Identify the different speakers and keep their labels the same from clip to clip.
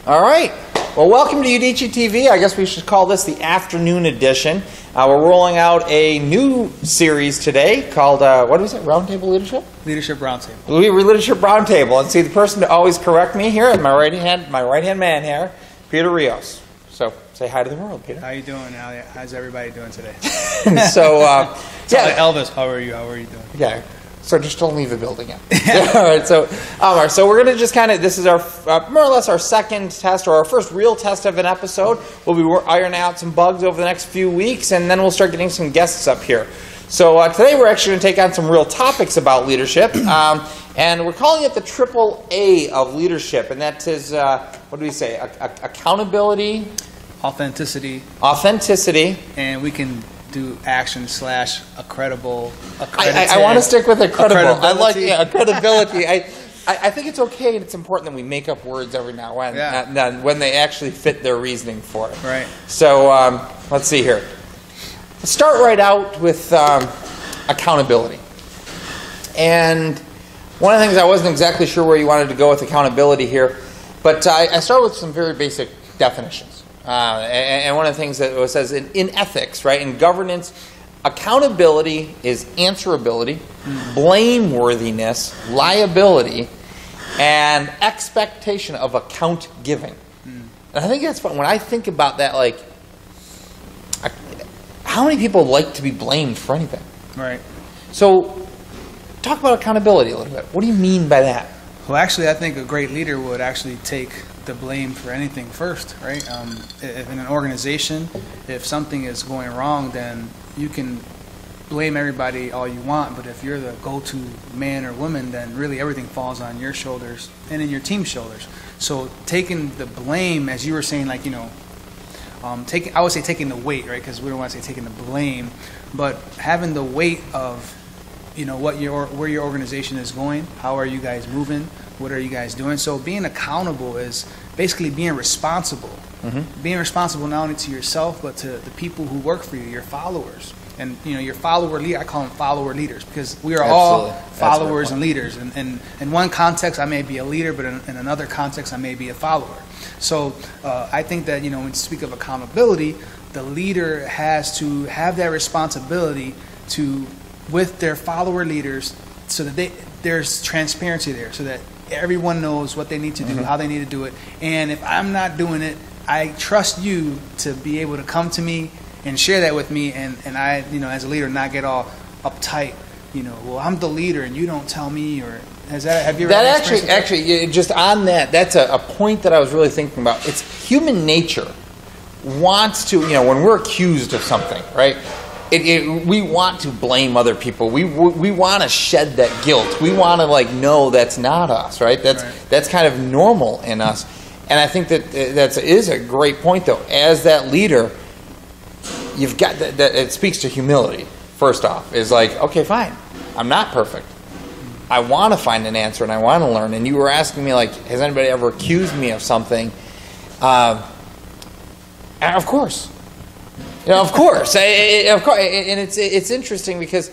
Speaker 1: All right. Well, welcome to Udicci.TV. I guess we should call this the afternoon edition. We're rolling out a new series today called, what is it, Roundtable Leadership?
Speaker 2: Leadership Roundtable.
Speaker 1: Leadership Roundtable. And see, the person to always correct me here is my right-hand man here, Peter Rios. So say hi to the world, Peter.
Speaker 2: How you doing? How's everybody doing today?
Speaker 1: So,
Speaker 2: yeah. Elvis, how are you? How are you doing?
Speaker 1: Yeah. So just don't leave the building yet. All right. So we're going to just kind of, this is our more or less our second test, or our first real test of an episode. We'll be ironing out some bugs over the next few weeks, and then we'll start getting some guests up here. So today we're actually going to take on some real topics about leadership, and we're calling it the triple A of leadership, and that is, what do we say, accountability,
Speaker 2: authenticity,
Speaker 1: and
Speaker 2: we can do action / a credible.
Speaker 1: I want to stick with a credible. I like a credibility. I think it's okay and it's important that we make up words every now and then when they actually fit their reasoning for it.
Speaker 2: Right.
Speaker 1: So let's see here. Let's start right out with accountability. And one of the things, I wasn't exactly sure where you wanted to go with accountability here, but I started with some very basic definitions. And one of the things that it says in ethics, right, in governance, accountability is answerability, blameworthiness, liability, and expectation of account giving. And I think that's fun. When I think about that, like, how many people like to be blamed for anything?
Speaker 2: Right. So,
Speaker 1: talk about accountability a little bit. What do you mean by that?
Speaker 2: Well, actually, I think a great leader would actually take the blame for anything first, right? If in an organization, if something is going wrong, then you can blame everybody all you want, but if you're the go-to man or woman, then really everything falls on your shoulders and in your team's shoulders. So taking the blame, as you were saying, like, you know, I would say taking the weight, right? Because we don't want to say taking the blame, but having the weight of, you know, where your organization is going, how are you guys moving, what are you guys doing? So being accountable is basically being responsible. Being responsible not only to yourself, but to the people who work for you, your followers. And, you know, your follower leader, I call them follower leaders, because we are all followers and leaders. And in one context, I may be a leader, but in another context, I may be a follower. So I think that, you know, when you speak of accountability, the leader has to have that responsibility to, with their follower leaders, so that there's transparency there, so that everyone knows what they need to do, how they need to do it. And if I'm not doing it, I trust you to be able to come to me and share that with me, and I, you know, as a leader, not get all uptight, you know, well, I'm the leader and you don't tell me, or have you ever
Speaker 1: that actually just on that, that's a point that I was really thinking about. It's human nature wants to, you know, when we're accused of something, right? We want to blame other people. We want to shed that guilt. We want to, like, know that's not us, right? That's kind of normal in us. And I think that is a great point, though. As that leader, you've got that it speaks to humility. First off, is like, okay, fine, I'm not perfect. I want to find an answer and I want to learn. And you were asking me, like, has anybody ever accused me of something? Of course. You know, of course, and it's interesting because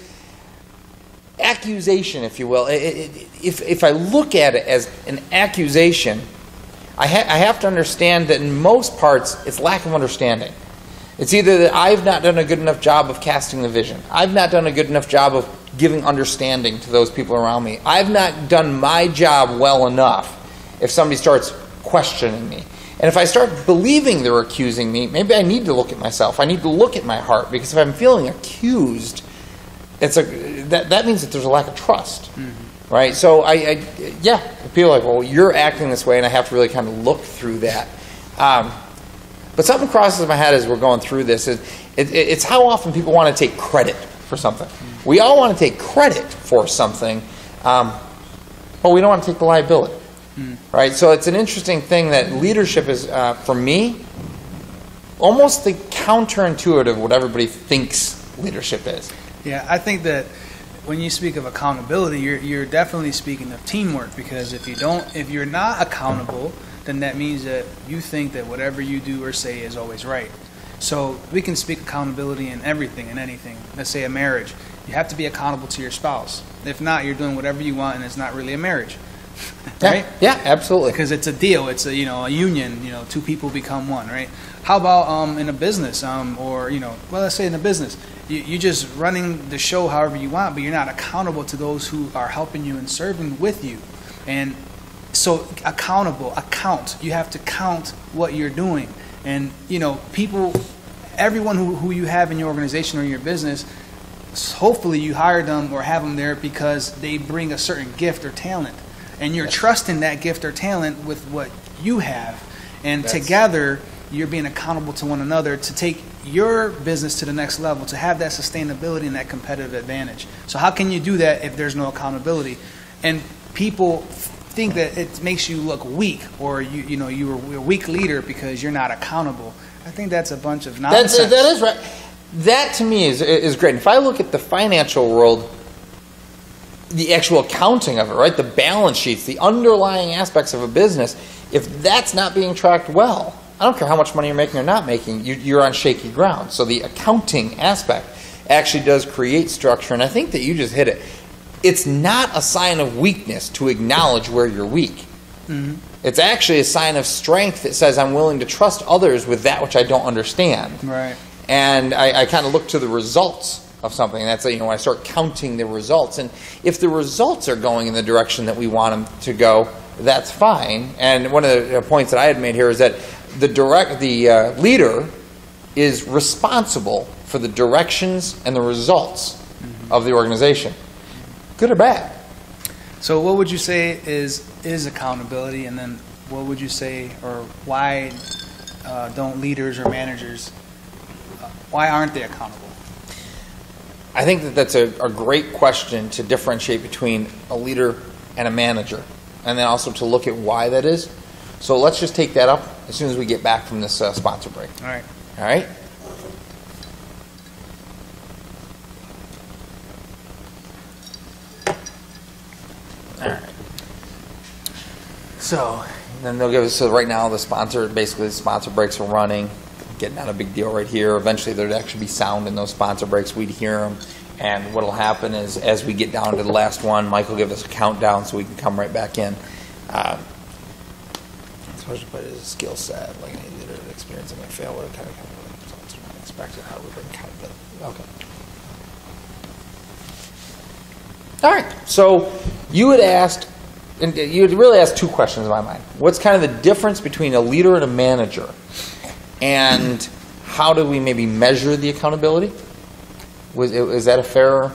Speaker 1: accusation, if you will, if I look at it as an accusation, I have to understand that in most parts it's lack of understanding. It's either that I've not done a good enough job of casting the vision. I've not done a good enough job of giving understanding to those people around me. I've not done my job well enough if somebody starts questioning me. And if I start believing they're accusing me, maybe I need to look at myself. I need to look at my heart, because if I'm feeling accused, that means that there's a lack of trust, right? So people are like, well, you're acting this way, and I have to really kind of look through that. But something crosses my head as we're going through this. It's how often people want to take credit for something. We all want to take credit for something, but we don't want to take the liability. Right, so it's an interesting thing that leadership is, for me, almost the counterintuitive of what everybody thinks leadership is.
Speaker 2: Yeah, I think that when you speak of accountability, you're definitely speaking of teamwork, because if you're not accountable, then that means that you think that whatever you do or say is always right. So we can speak accountability in everything and anything. Let's say a marriage. You have to be accountable to your spouse. If not, you're doing whatever you want and it's not really a marriage. right?
Speaker 1: Yeah, absolutely.
Speaker 2: Because it's a deal. It's a a union. Two people become one, right? How about in a business, or well, let's say in a business, you just running the show however you want, but you're not accountable to those who are helping you and serving with you, and so account. You have to count what you're doing, and people, everyone who you have in your organization or your business, hopefully you hire them or have them there because they bring a certain gift or talent, and you're trusting that gift or talent with what you have, and together you're being accountable to one another to take your business to the next level, to have that sustainability and that competitive advantage. So how can you do that if there's no accountability? And people think that it makes you look weak, or you're a weak leader because you're not accountable. I think that's a bunch of nonsense.
Speaker 1: That is right. That to me is great. If I look at the financial world, the actual accounting of it, right, the balance sheets, the underlying aspects of a business, if that's not being tracked well, I don't care how much money you're making or not making, you're on shaky ground. So the accounting aspect actually does create structure, and I think that you just hit it. It's not a sign of weakness to acknowledge where you're weak. Mm-hmm. It's actually a sign of strength that says I'm willing to trust others with that which I don't understand.
Speaker 2: Right.
Speaker 1: And I kind of look to the results of something. That's when I start counting the results. And if the results are going in the direction that we want them to go, that's fine. And one of the points that I had made here is that the leader is responsible for the directions and the results of the organization, good or bad.
Speaker 2: So what would you say is accountability, and then what would you say, or why don't leaders or managers, why aren't they accountable?
Speaker 1: I think that that's a great question to differentiate between a leader and a manager, and then also to look at why that is. So let's just take that up as soon as we get back from this sponsor break.
Speaker 2: All right.
Speaker 1: All right? All right. So then they'll give us, so right now the sponsor breaks are running, getting out a big deal right here. Eventually there'd actually be sound in those sponsor breaks. We'd hear them. And what'll happen is as we get down to the last one, Mike will give us a countdown so we can come right back in. Especially put it as a skill set, like any leader experience that might fail with a kind of results are not expected. How do we bring accountability? Okay. All right. So you had asked, and you had really asked two questions in my mind. What's kind of the difference between a leader and a manager? And how do we maybe measure the accountability? Is that a fair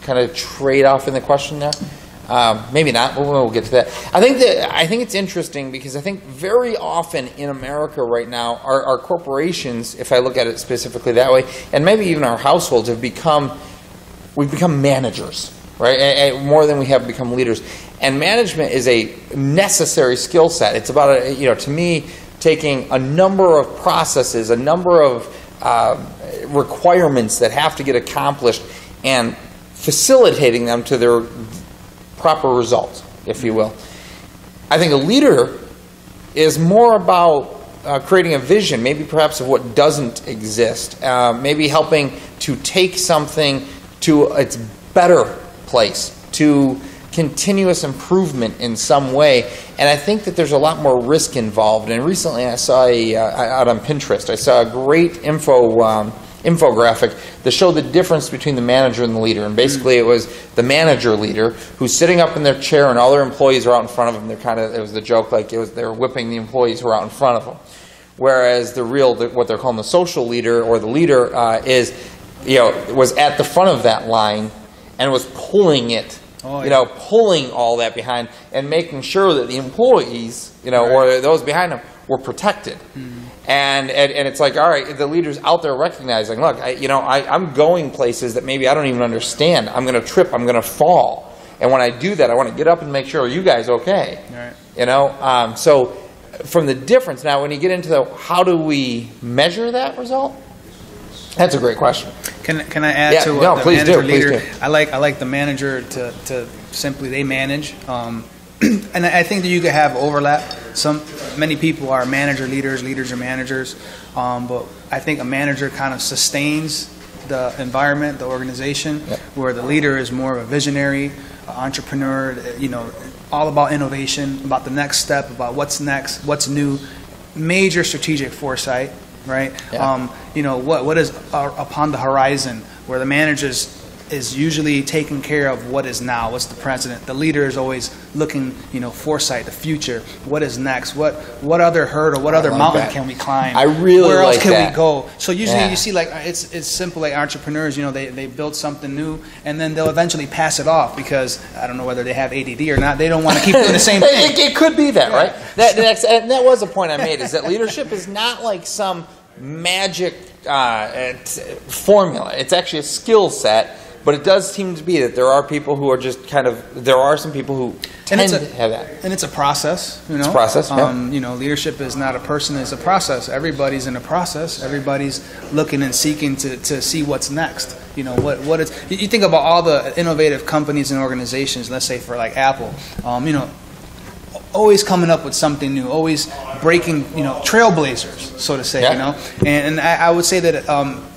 Speaker 1: kind of trade-off in the question there? Maybe not, but we'll get to that. I think it's interesting because I think very often in America right now, our corporations, if I look at it specifically that way, and maybe even our households we've become managers, right? More than we have become leaders. And management is a necessary skill set. It's about, to me, taking a number of processes, a number of requirements that have to get accomplished and facilitating them to their proper results, if you will. I think a leader is more about creating a vision, maybe perhaps of what doesn't exist, maybe helping to take something to its better place, to continuous improvement in some way. And I think that there's a lot more risk involved. And recently I saw out on Pinterest, I saw a great infographic that showed the difference between the manager and the leader. And basically it was the manager leader who's sitting up in their chair and all their employees are out in front of them. It was the joke, like they were whipping the employees who were out in front of them. Whereas what they're calling the social leader or the leader was at the front of that line and was pulling it. Oh, yeah. Pulling all that behind and making sure that the employees, or those behind them were protected. Mm-hmm. And it's like, all right, the leader's out there recognizing, look, I'm going places that maybe I don't even understand. I'm going to trip. I'm going to fall. And when I do that, I want to get up and make sure, are you guys okay? Right. So from the difference, now when you get into how do we measure that result? That's a great question.
Speaker 2: Can I add to what the manager leader? I like the manager to simply they manage, and I think that you could have overlap. Many people are manager leaders, leaders are managers, but I think a manager kind of sustains the environment, the organization, where the leader is more of a visionary, entrepreneur, all about innovation, about the next step, about what's next, what's new, major strategic foresight, right?
Speaker 1: Yeah.
Speaker 2: You know, what is upon the horizon, where the manager is usually taking care of what is now, what's the present. The leader is always looking, you know, foresight, the future, what is next, what other hurdle, what other mountain can we climb?
Speaker 1: I really
Speaker 2: where else
Speaker 1: like
Speaker 2: can
Speaker 1: that.
Speaker 2: we go? So usually
Speaker 1: Yeah.
Speaker 2: you see, like, it's simple, like entrepreneurs, you know, they build something new and then they'll eventually pass it off because I don't know whether they have ADD or not. They don't want to keep doing the same thing.
Speaker 1: It could be that, right? And that was a point I made, is that leadership is not like some magic formula. It's actually a skill set, but it does seem to be that there are people who are just kind of, there are some people who tend to have that.
Speaker 2: And it's a process, you know.
Speaker 1: It's a process, yeah.
Speaker 2: You know, leadership is not a person, it's a process. Everybody's in a process. Everybody's looking and seeking to see what's next. You know, what is, you think about all the innovative companies and organizations, let's say for like Apple, you know, always coming up with something new, always breaking, you know, trailblazers, so to say,
Speaker 1: Yeah.
Speaker 2: you know. And I would say that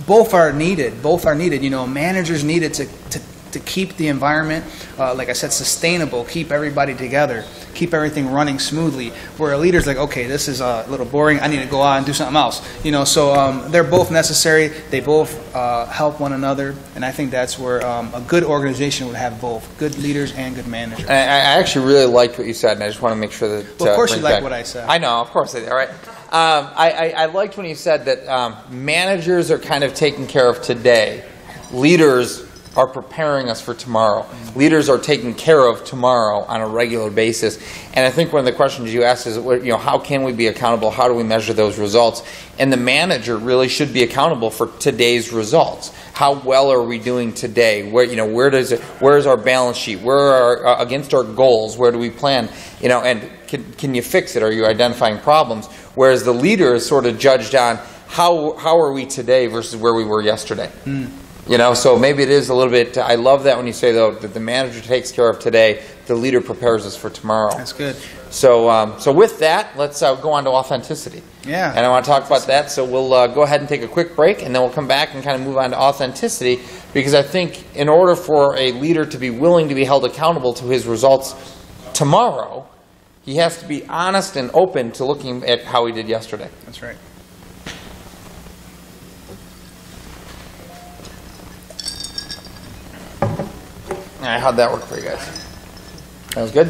Speaker 2: both are needed. Both are needed. You know, managers needed to keep the environment, like I said, sustainable, keep everybody together, keep everything running smoothly. Where a leader's like, okay, this is a little boring, I need to go out and do something else. You know, so they're both necessary. They both help one another, and I think that's where a good organization would have both good leaders and good managers.
Speaker 1: I actually really liked what you said, and I just want to make sure that.
Speaker 2: Well, of course you like
Speaker 1: back.
Speaker 2: what I said.
Speaker 1: I know, of course I did. All right. I liked when you said that managers are kind of taking care of today. Leaders are preparing us for tomorrow. Leaders are taking care of tomorrow on a regular basis. And I think one of the questions you asked is, you know, how can we be accountable? How do we measure those results? And the manager really should be accountable for today's results. How well are we doing today? Where, you know, where's our balance sheet? Where are against our goals? Where do we plan? You know, and can you fix it? Are you identifying problems? Whereas the leader is sort of judged on how are we today versus where we were yesterday. You know, so maybe it is a little bit. I love that when you say, though, that the manager takes care of today, the leader prepares us for tomorrow.
Speaker 2: That's good.
Speaker 1: So with that, let's go on to authenticity.
Speaker 2: Yeah.
Speaker 1: And I want to talk about that. So we'll go ahead and take a quick break, and then we'll come back and kind of move on to authenticity, because I think in order for a leader to be willing to be held accountable to his results tomorrow, he has to be honest and open to looking at how he did yesterday.
Speaker 2: That's right.
Speaker 1: All right, how'd that work for you guys? That was good?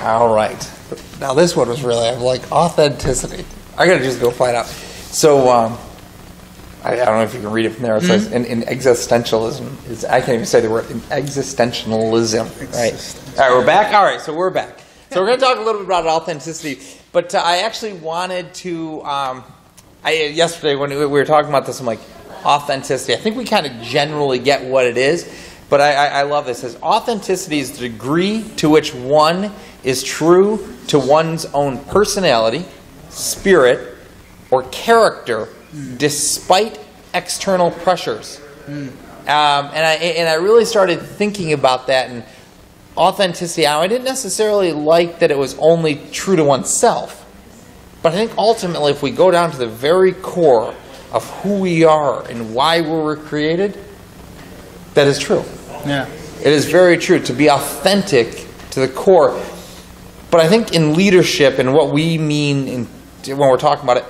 Speaker 1: All right. Now this one was really, I'm like, authenticity. I got to just go find out. So, I don't know if you can read it from there. It says, in existentialism, I can't even say the word, in existentialism, right? All right, we're back? All right, so we're back. So we're going to talk a little bit about authenticity. But I actually wanted to, yesterday when we were talking about this, I'm like, authenticity. I think we kind of generally get what it is. But I love this. It says, authenticity is the degree to which one is true to one's own personality, spirit, or character, despite external pressures. And I really started thinking about that. And authenticity, I didn't necessarily like that it was only true to oneself. But I think ultimately, if we go down to the very core of who we are and why we were created, that is true.
Speaker 2: Yeah.
Speaker 1: It is very true to be authentic to the core. But I think in leadership and what we mean when we're talking about it,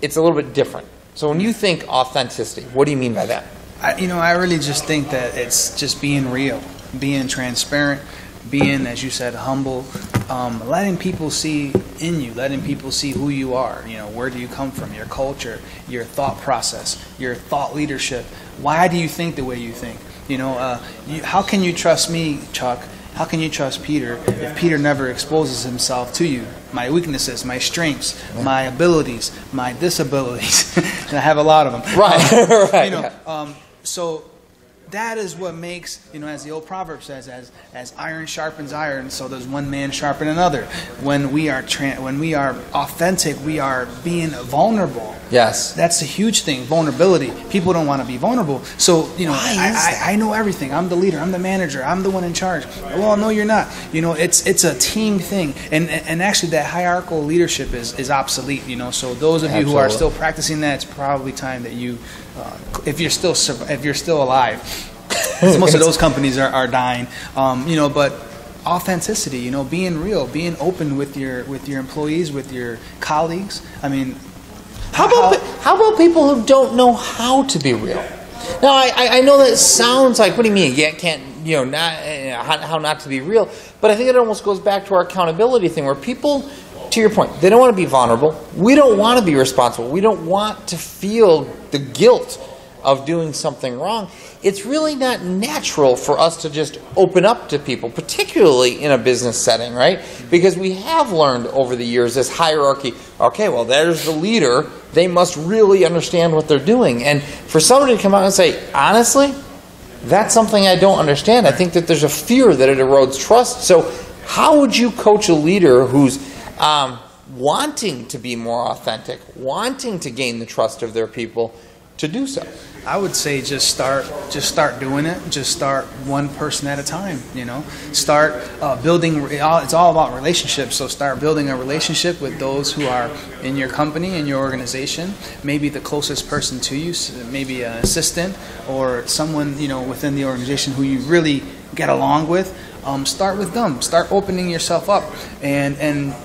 Speaker 1: it's a little bit different. So when you think authenticity, what do you mean by that?
Speaker 2: I really just think that it's just being real, being transparent, being, as you said, humble, letting people see in you, letting people see who you are. You know, where do you come from, your culture, your thought process, your thought leadership. Why do you think the way you think? You know, how can you trust me, Chuck? How can you trust Peter if Peter never exposes himself to you? My weaknesses, my strengths, my abilities, my disabilities. And I have a lot of them.
Speaker 1: Right, right.
Speaker 2: You know, so that is what makes, you know, as the old proverb says, as iron sharpens iron, so does one man sharpen another. When we are authentic, we are being vulnerable.
Speaker 1: Yes.
Speaker 2: That's a huge thing, vulnerability. People don't want to be vulnerable. So, you know, I know everything. I'm the leader. I'm the manager. I'm the one in charge. Well, no, you're not. You know, it's a team thing. And actually that hierarchical leadership is obsolete, you know. So those of you who are still practicing that, it's probably time that you, if you're still alive, most of those companies are dying, you know, but authenticity, you know, being real, being open with your employees, with your colleagues. I mean,
Speaker 1: how about people who don't know how to be real? Now, I know that sounds like, what do you mean? You can't, you know, how not to be real? But I think it almost goes back to our accountability thing, where people, to your point, they don't want to be vulnerable. We don't want to be responsible. We don't want to feel the guilt of doing something wrong. It's really not natural for us to just open up to people, particularly in a business setting, right? Because we have learned over the years this hierarchy. Okay, well, there's the leader. They must really understand what they're doing. And for somebody to come out and say, honestly, that's something I don't understand. I think that there's a fear that it erodes trust. So how would you coach a leader who's wanting to be more authentic, wanting to gain the trust of their people to do so?
Speaker 2: I would say just start doing it. Just start one person at a time, you know. Start building, it's all about relationships, so start building a relationship with those who are in your company, in your organization, maybe the closest person to you, maybe an assistant or someone, you know, within the organization who you really get along with. Start with them. Start opening yourself up and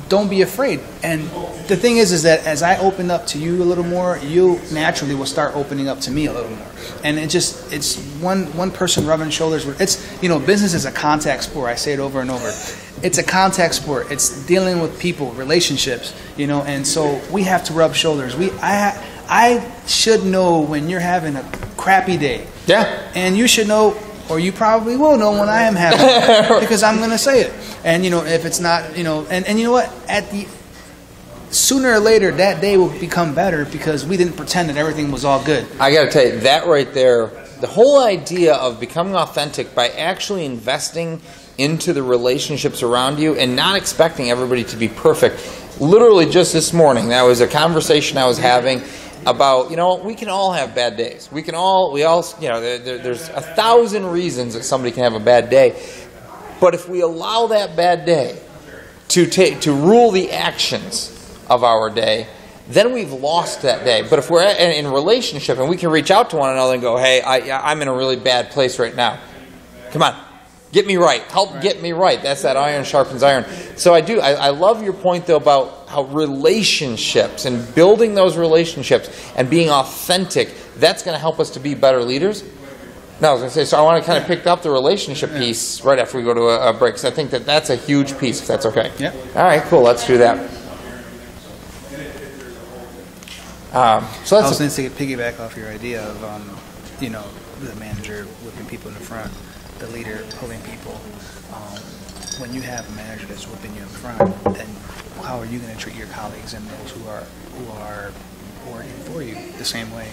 Speaker 2: don't be afraid. And the thing is that as I open up to you a little more, you naturally will start opening up to me a little more. And it's one person rubbing shoulders with. It's, you know, business is a contact sport. I say it over and over. It's a contact sport. It's dealing with people, relationships, you know. And so we have to rub shoulders. I should know when you're having a crappy day.
Speaker 1: Yeah.
Speaker 2: And you should know, or you probably will know when I am having it, because I'm going to say it. And, you know, if it's not, you know, and you know what? Sooner or later, that day will become better because we didn't pretend that everything was all good.
Speaker 1: I got to tell you, that right there, the whole idea of becoming authentic by actually investing into the relationships around you and not expecting everybody to be perfect. Literally just this morning, that was a conversation I was having about, you know, we can all have bad days. We all, you know, there's 1,000 reasons that somebody can have a bad day. But if we allow that bad day to rule the actions of our day, then we've lost that day. But if we're in a relationship and we can reach out to one another and go, hey, I'm in a really bad place right now. Come on, get me right. Help get me right. That's that iron sharpens iron. So I love your point, though, about how relationships and building those relationships and being authentic, that's going to help us to be better leaders. No, I was going to say, so I want to kind of pick up the relationship piece right after we go to a break, because I think that that's a huge piece, if that's okay.
Speaker 2: Yeah.
Speaker 1: All right, cool. Let's do that.
Speaker 2: So I was going to say, piggyback off your idea of, you know, the manager whipping people in the front, the leader pulling people. When you have a manager that's whipping you in front, then how are you going to treat your colleagues and those who are working for you the same way?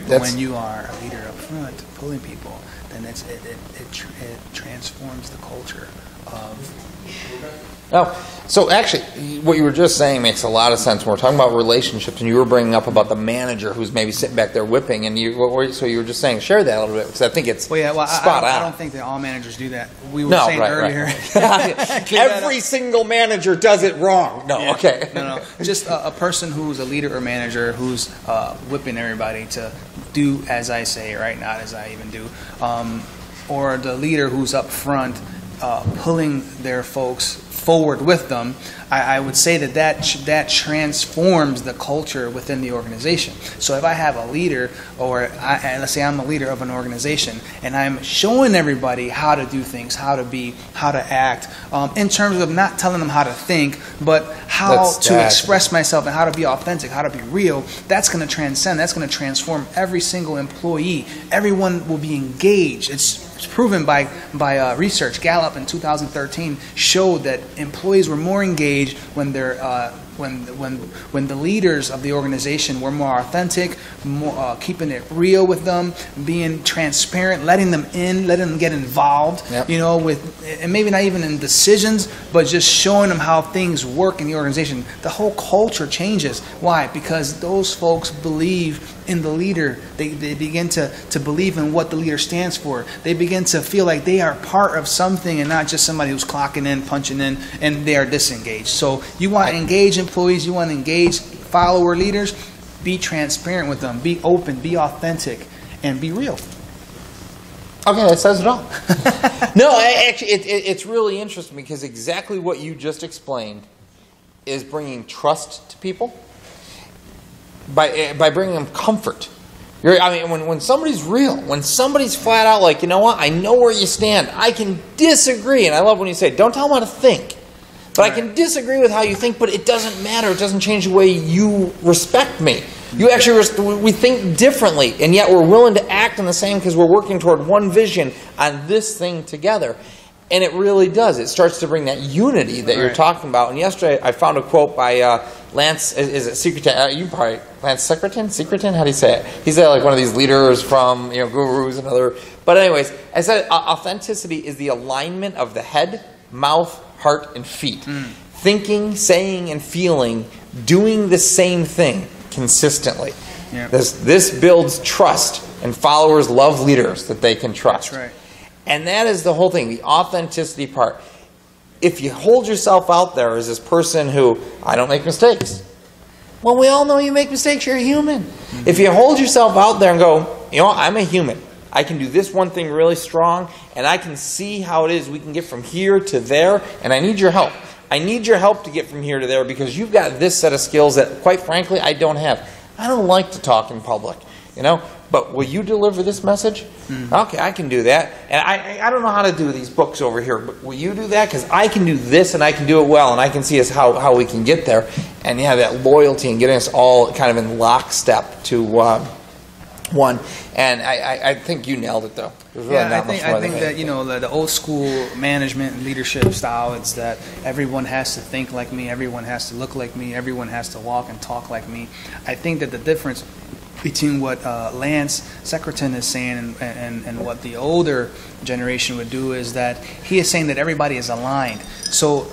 Speaker 2: But when you are a leader up front pulling people, then it transforms the culture of.
Speaker 1: Oh, so actually, what you were just saying makes a lot of sense. When we're talking about relationships, and you were bringing up about the manager who's maybe sitting back there whipping, and so you were just saying, share that a little bit, because I think it's spot on.
Speaker 2: I don't think that all managers do that. We were saying earlier.
Speaker 1: Right. Every single manager does it wrong. No,
Speaker 2: yeah.
Speaker 1: Okay.
Speaker 2: No. Just a person who's a leader or manager who's whipping everybody to do as I say, right? Not as I even do. Or the leader who's up front pulling their folks forward with them. I would say that transforms the culture within the organization. So if I have a leader, or let's say I'm a leader of an organization, and I'm showing everybody how to do things, how to be, how to act, in terms of not telling them how to think, but how to express myself and how to be authentic, how to be real, that's going to transcend, that's going to transform every single employee. Everyone will be engaged. It's proven by research. Gallup in 2013 showed that employees were more engaged when they're when the leaders of the organization were more authentic, more, keeping it real with them, being transparent, letting them in, letting them get involved, you know, with, and maybe not even in decisions, but just showing them how things work in the organization. The whole culture changes. Why? Because those folks believe in the leader. They begin to believe in what the leader stands for. They begin to feel like they are part of something and not just somebody who's clocking in, punching in, and they are disengaged. So you want to engage employees, you want to engage follower leaders, be transparent with them, be open, be authentic, and be real.
Speaker 1: Okay, that says it all. No, actually, it's really interesting because exactly what you just explained is bringing trust to people by bringing them comfort. When somebody's real, when somebody's flat out like, you know what, I know where you stand. I can disagree, and I love when you say, don't tell them how to think. But I can disagree with how you think, but it doesn't matter. It doesn't change the way you respect me. You actually, we think differently, and yet we're willing to act in the same because we're working toward one vision on this thing together. And it really does. It starts to bring that unity that you're talking about. And yesterday I found a quote by Lance, is it Secretan? You probably, Lance Secretan? Secretan? How do you say it? He's like one of these leaders from, gurus and other. But anyways, I said authenticity is the alignment of the head, mouth, heart, and feet. Thinking, saying, and feeling, doing the same thing consistently. Yep. This builds trust, and followers love leaders that they can trust.
Speaker 2: That's right.
Speaker 1: And that is the whole thing, the authenticity part. If you hold yourself out there as this person who, I don't make mistakes. Well, we all know you make mistakes. You're a human. If you hold yourself out there and go, I'm a human. I can do this one thing really strong, and I can see how it is we can get from here to there, and I need your help. I need your help to get from here to there because you've got this set of skills that, quite frankly, I don't have. I don't like to talk in public, But will you deliver this message? Okay, I can do that. And I don't know how to do these books over here, but will you do that? Because I can do this and I can do it well, and I can see us how we can get there. And that loyalty and getting us all kind of in lockstep to one. And I think you nailed it, though. Really
Speaker 2: I think that the old school management and leadership style, it's that everyone has to think like me, everyone has to look like me, everyone has to walk and talk like me. I think that the difference between what Lance Secretan is saying and what the older generation would do is that he is saying that everybody is aligned. So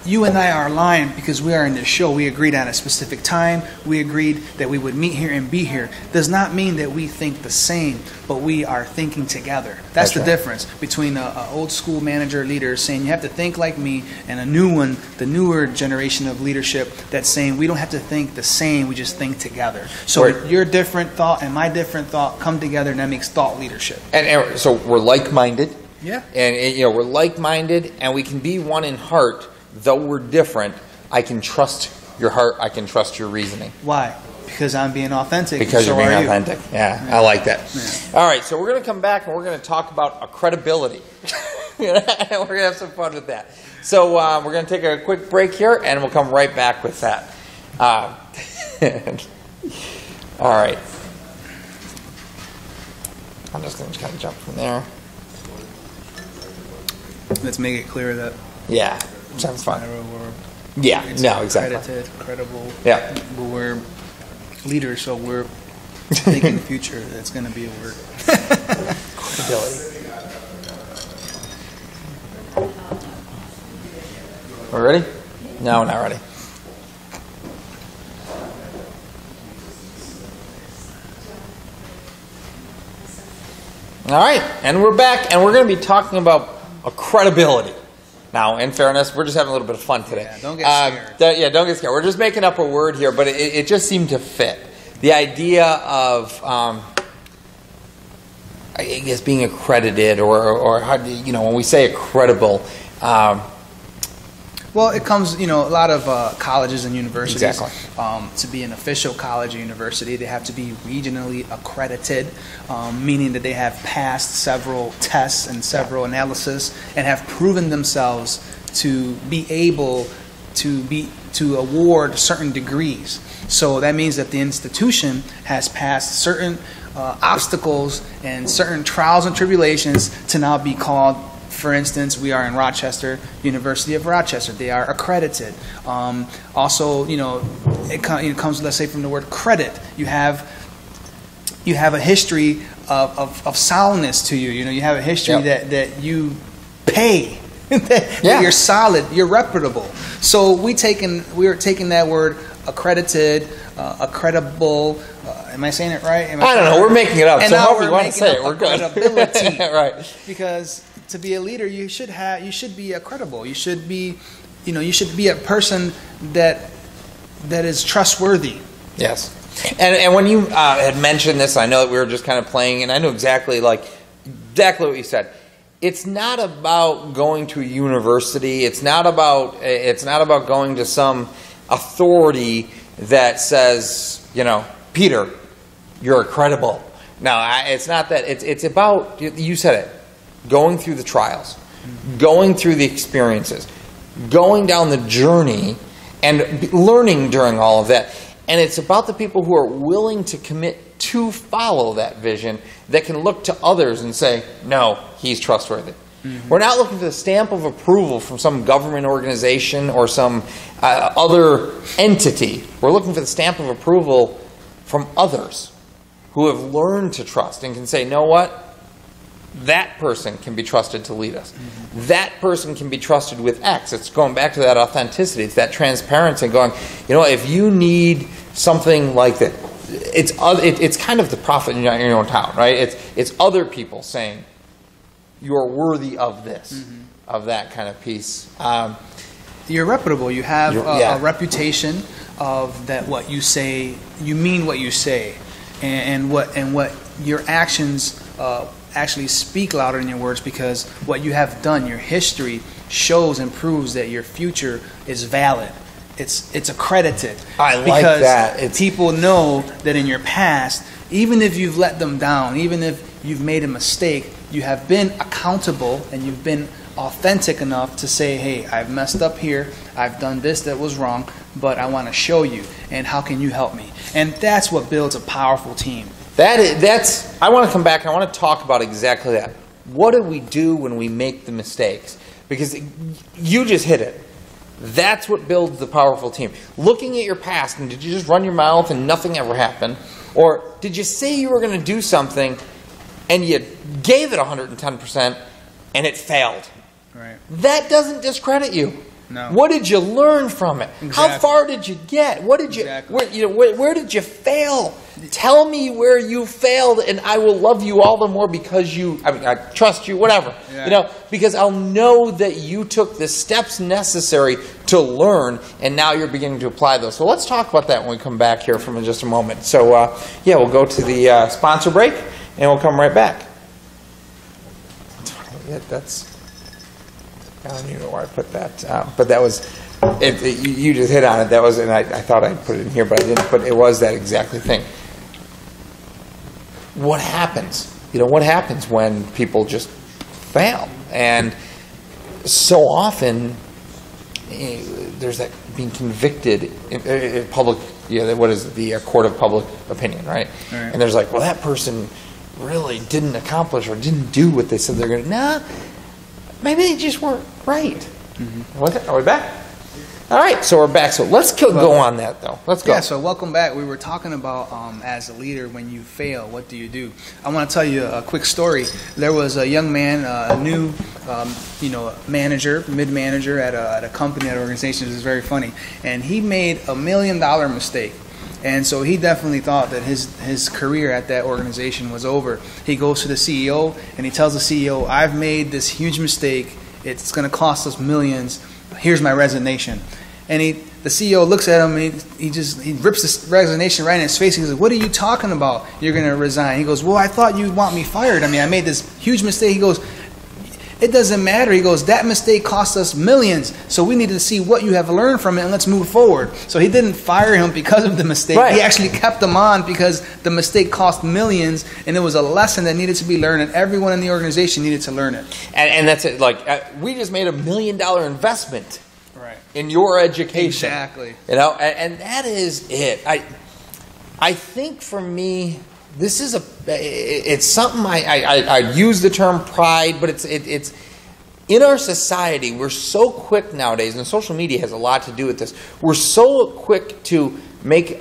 Speaker 2: you and I are aligned because we are in this show. We agreed on a specific time. We agreed that we would meet here and be here. Does not mean that we think the same, but we are thinking together. That's the difference between an old school manager leader saying you have to think like me, and a new one, the newer generation of leadership that's saying we don't have to think the same, we just think together. So your different thought and my different thought come together, and that makes thought leadership.
Speaker 1: And so we're like-minded.
Speaker 2: Yeah.
Speaker 1: And we're like-minded, and we can be one in heart. Though we're different, I can trust your heart. I can trust your reasoning.
Speaker 2: Why? Because I'm being authentic.
Speaker 1: Because you're being authentic. Yeah, I like that. Yeah. All right, so we're going to come back and we're going to talk about a credibility. We're going to have some fun with that. So we're going to take a quick break here, and we'll come right back with that. All right. I'm just going to kind of jump from there.
Speaker 2: Let's make it clear that.
Speaker 1: Yeah. Sounds fun. Yeah, no, exactly.
Speaker 2: Credited, credible.
Speaker 1: Yeah.
Speaker 2: We're leaders, so we're thinking the future. That's going to be a word.
Speaker 1: Credibility. We're ready? No, we're not ready. All right, and we're back, and we're going to be talking about a credibility. Now, in fairness, we're just having a little bit of fun today.
Speaker 2: Yeah, don't get scared.
Speaker 1: Don't get scared. We're just making up a word here, but it just seemed to fit. The idea of, I guess, being accredited, or how do when we say credible.
Speaker 2: Well, it comes, a lot of colleges and universities.
Speaker 1: Exactly.
Speaker 2: To be an official college or university, they have to be regionally accredited, meaning that they have passed several tests and several analysis and have proven themselves to be able to award certain degrees. So that means that the institution has passed certain obstacles and certain trials and tribulations to now be called. For instance, we are in Rochester, University of Rochester. They are accredited. Also, it comes, let's say, from the word credit. You have a history of soundness to you. You have a history that you pay. that you're solid. You're reputable. So we're taking that word accredited, accreditable. Am I saying it right?
Speaker 1: I don't know. We're making it up. So however you want to say it, we're good.
Speaker 2: Credibility,
Speaker 1: right?
Speaker 2: Because to be a leader, you should be credible. You should be a person that is trustworthy.
Speaker 1: Yes. And when you had mentioned this, I know that we were just kind of playing, and I know exactly, exactly what you said. It's not about going to a university. It's not about going to some authority that says, Peter, you're credible. No, it's not that. It's about, you said it, going through the trials, going through the experiences, going down the journey, and learning during all of that. And it's about the people who are willing to commit to follow that vision, that can look to others and say, no, he's trustworthy. Mm-hmm. We're not looking for the stamp of approval from some government organization or some other entity. We're looking for the stamp of approval from others who have learned to trust and can say, know what? That person can be trusted to lead us. Mm-hmm. That person can be trusted with X. It's going back to that authenticity. It's that transparency, going, if you need something like that, it's kind of the prophet in your own town, right? It's other people saying, you're worthy of this, mm-hmm. of that kind of piece.
Speaker 2: You're reputable. You have a reputation of that. What you say, you mean what you say, and what your actions actually speak louder than your words, because what you have done, your history shows and proves that your future is valid. It's accredited.
Speaker 1: I like that.
Speaker 2: Because people know that in your past, even if you've let them down, even if you've made a mistake, you have been accountable and you've been authentic enough to say, hey, I've messed up here, I've done this that was wrong, but I want to show you, and how can you help me? And that's what builds a powerful team.
Speaker 1: I want to come back and I want to talk about exactly that. What do we do when we make the mistakes? Because you just hit it. That's what builds the powerful team. Looking at your past, and did you just run your mouth and nothing ever happened? Or did you say you were going to do something and you gave it 110% and it failed?
Speaker 2: Right.
Speaker 1: That doesn't discredit you.
Speaker 2: No.
Speaker 1: What did you learn from it?
Speaker 2: Exactly.
Speaker 1: How far did you get? What did you?
Speaker 2: Exactly.
Speaker 1: Where did you fail? Tell me where you failed, and I will love you all the more because I trust you. Whatever,
Speaker 2: yeah.
Speaker 1: Because I'll know that you took the steps necessary to learn, and now you're beginning to apply those. So let's talk about that when we come back here from just a moment. So we'll go to the sponsor break, and we'll come right back. I don't even know where I put that, but that was, you just hit on it. That was, and I thought I'd put it in here, but I didn't. But it was that exactly thing. What happens? What happens when people just fail? And so often, there's that being convicted in public. What is it? The court of public opinion, right?
Speaker 2: Right.
Speaker 1: And there's like, well, that person really didn't accomplish or didn't do what they said they're going to. Nah. Maybe they just weren't right. Mm-hmm. Are we back? All right, so we're back. So let's go on that, though. Let's go.
Speaker 2: Yeah, so welcome back. We were talking about, as a leader, when you fail, what do you do? I want to tell you a quick story. There was a young man, a new, manager, mid-manager at a company, at an organization. This is very funny. And he made $1 million mistake. And so he definitely thought that his career at that organization was over. He goes to the CEO and he tells the CEO, I've made this huge mistake. It's going to cost us millions. Here's my resignation. And the CEO looks at him and he rips this resignation right in his face. He goes, what are you talking about? You're going to resign. He goes, well, I thought you'd want me fired. I mean, I made this huge mistake. He goes, it doesn't matter. He goes, that mistake cost us millions, so we need to see what you have learned from it and let's move forward. So he didn't fire him because of the mistake.
Speaker 1: Right.
Speaker 2: He actually kept him on because the mistake cost millions, and it was a lesson that needed to be learned, and everyone in the organization needed to learn it.
Speaker 1: And that's it. Like, we just made $1 million investment in your education.
Speaker 2: Exactly.
Speaker 1: And that is it. I think for me, this is it's something I use the term pride, but it's in our society, we're so quick nowadays, and social media has a lot to do with this. We're so quick to make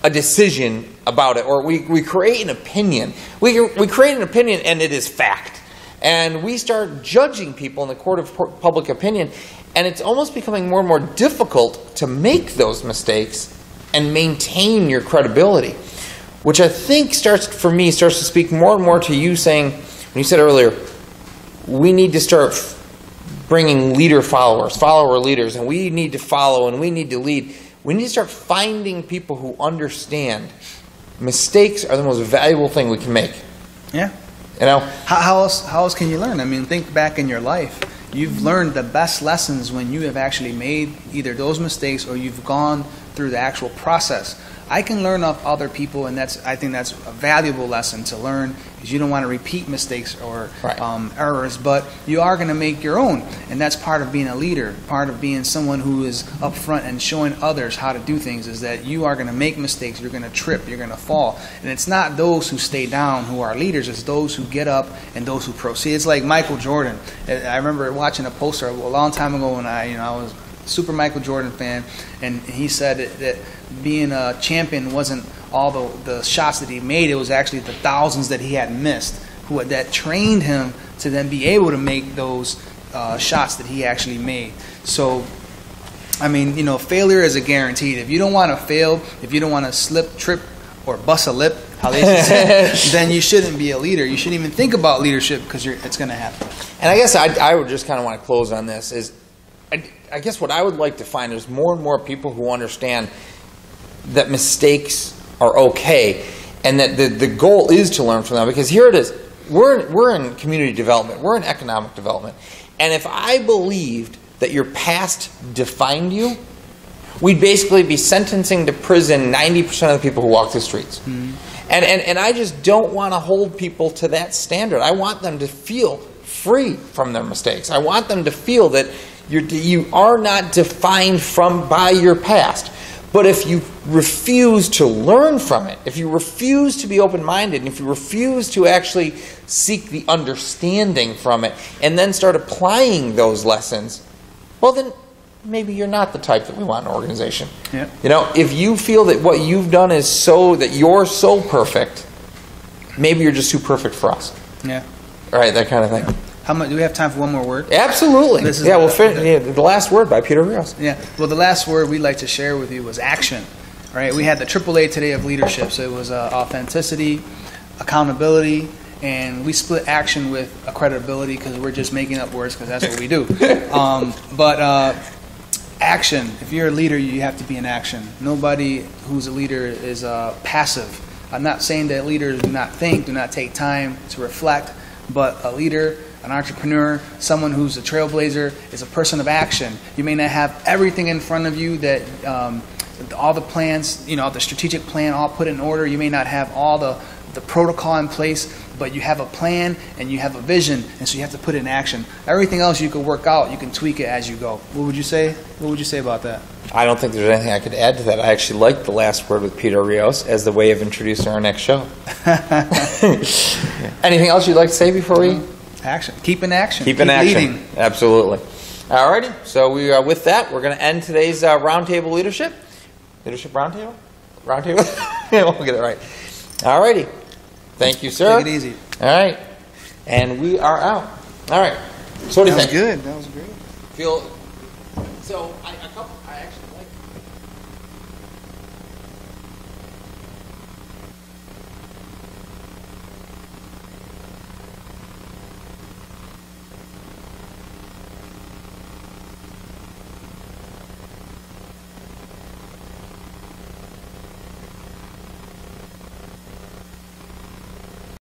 Speaker 1: a decision about it, or we create an opinion. We create an opinion, and it is fact. And we start judging people in the court of public opinion, and it's almost becoming more and more difficult to make those mistakes and maintain your credibility. Which I think starts to speak more and more to you saying, when you said earlier, we need to start bringing follower leaders, and we need to follow and we need to lead. We need to start finding people who understand mistakes are the most valuable thing we can make.
Speaker 2: Yeah.
Speaker 1: You know,
Speaker 2: How else can you learn? I mean, think back in your life. You've learned the best lessons when you have actually made either those mistakes or you've gone through the actual process. I can learn off other people, and I think that's a valuable lesson to learn, because you don't want to repeat mistakes or errors, but you are going to make your own, and that's part of being a leader. Part of being someone who is upfront and showing others how to do things is that you are going to make mistakes, you're going to trip, you're going to fall, and it's not those who stay down who are leaders, it's those who get up and those who proceed. It's like Michael Jordan. I remember watching a poster a long time ago when I was super Michael Jordan fan, and he said that being a champion wasn't all the shots that he made, it was actually the thousands that he had missed that trained him to then be able to make those shots that he actually made. So I mean, you know, failure is a guaranteed. If you don't want to fail, if you don't want to slip, trip, or bust a lip, how they say, then you shouldn't be a leader. You shouldn't even think about leadership, because it's going to happen.
Speaker 1: And I guess I would just kind of want to close on this is, I guess what I would like to find is more and more people who understand that mistakes are okay, and that the goal is to learn from them. Because here it is, we're in community development, we're in economic development, and if I believed that your past defined you, we'd basically be sentencing to prison 90% of the people who walk the streets. Mm-hmm. And I just don't want to hold people to that standard. I want them to feel free from their mistakes. I want them to feel that you are not defined by your past. But if you refuse to learn from it, if you refuse to be open-minded, and if you refuse to actually seek the understanding from it, and then start applying those lessons, well then maybe you're not the type that we want in an organization. Yeah. You know, if you feel that what you've done is that you're so perfect, maybe you're just too perfect for us.
Speaker 2: Yeah.
Speaker 1: All right, that kind of thing.
Speaker 2: How much do we have time for one more word?
Speaker 1: Absolutely. Yeah, we'll finish the last word by Peter Rios.
Speaker 2: Yeah. Well, the last word we'd like to share with you was action. Right? We had the AAA today of leadership, so it was authenticity, accountability, and we split action with accreditability because we're just making up words because that's what we do. But action. If you're a leader, you have to be in action. Nobody who's a leader is passive. I'm not saying that leaders do not think, do not take time to reflect, but a leader, an entrepreneur, someone who's a trailblazer is a person of action. You may not have everything in front of you that all the plans, you know, the strategic plan all put in order. You may not have all the protocol in place, but you have a plan and you have a vision, and so you have to put it in action. Everything else you can work out, you can tweak it as you go. What would you say? What would you say about that?
Speaker 1: I don't think there's anything I could add to that. I actually like the last word with Peter Rios as the way of introducing our next show. Anything else you'd like to say before we?
Speaker 2: Action. Keep in action.
Speaker 1: Keep in action. Leading. Absolutely. All righty. So with that, we're going to end today's roundtable leadership. Leadership roundtable? Roundtable? We'll get it right. All righty. Thank you, sir.
Speaker 2: Take it easy.
Speaker 1: All right. And we are out. All right. So what do you think?
Speaker 2: That was good. That was great.
Speaker 1: I actually